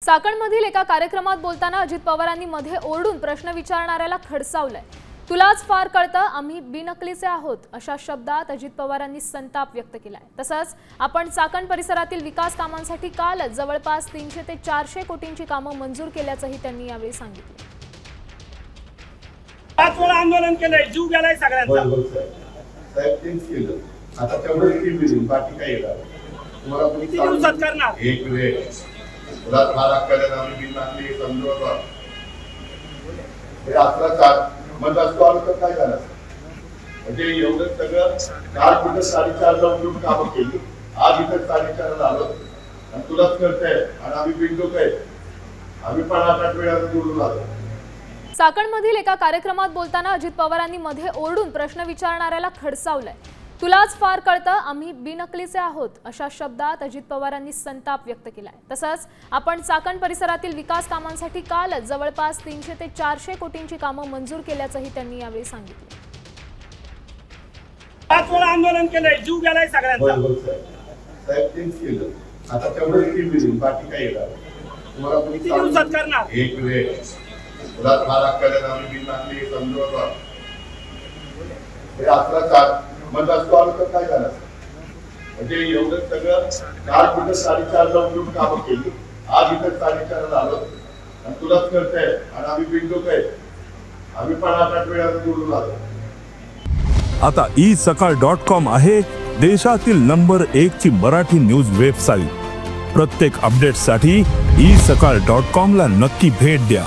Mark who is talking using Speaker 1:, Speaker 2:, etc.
Speaker 1: चाकणमधील एका कार्यक्रमात बोलताना अजित पवारांनी मध्ये ओरडून प्रश्न विचारणाऱ्याला खडसावलंय। तुलाच फार कळतं, आम्ही बिनकलीचे आहोत अशा शब्दात अजित पवारांनी संताप व्यक्त केलाय। तसंच आपण चाकण परिसरातील विकास कामांसाठी कालच जवळपास 300 ते 400 कोटींची कामं मंजूर केल्याचंही त्यांनी यावेळी सांगितलं।
Speaker 2: पाच वेळा आंदोलन केलंय, जीव गेलाय सगळ्यांचा।
Speaker 3: साहेब तेच केलं, आता तेवढं टीम मिळून बाकी काय येणार तुम्हाला कोणी
Speaker 2: किती दिवसात करणार?
Speaker 3: एक वेळ तुला फार अक्कल आम्ही बिन टाकली समजवतो हे अकरा चार मग असतो आलं तर काय झालं म्हणजे एवढं सगळं काल कुठं 4:30 ला उठून कामं केली, आज इथं 4:30 ला आलो आणि तुलाच कळतंय आणि आम्ही बिंदू काय आम्ही पण 8 वेळा जोडून आलो।
Speaker 1: चाकणमधील एका कार्यक्रमात बोलताना अजित पवारांनी मध्ये ओरडून प्रश्न विचारणाऱ्याला खडसावलंय। तुलाच फार कळतं, आम्ही बिनकलीचे आहोत अशा शब्दात अजित पवारांनी संताप व्यक्त केलाय। तसंच आपण चाकण परिसरातील विकास कामांसाठी कालच जवळपास 300 ते 400 कोटींची कामं मंजूर केल्याचंही त्यांनी यावेळी सांगितलं।
Speaker 2: पाच वेळा आंदोलन केलंय, जीव गेलाय सगळ्यांचा।
Speaker 3: साहेब तेच केलं, आता तेवढं टीम मिळून बाकी काय येणार तुम्हाला कोणी
Speaker 2: किती दिवसात करणार?
Speaker 3: एक वेळ तुला फार अक्कल आम्ही बिन टाकली समजवतो हे अकरा चार मग असतो आलं तर काय झालं म्हणजे एवढं सगळं काल कुठं 4:30 ला उठून कामं केली, आज इथं 4:30 ला आलो आणि तुलाच कळतंय आणि आम्ही बिंदू काय आम्ही पण 8 वेळा जोडून आलो।
Speaker 4: आता isakal.com आहे देशातील नंबर 1 ची मराठी न्यूज वेबसाईट। प्रत्येक अपडेटसाठी isakal.com ला नक्की भेट द्या।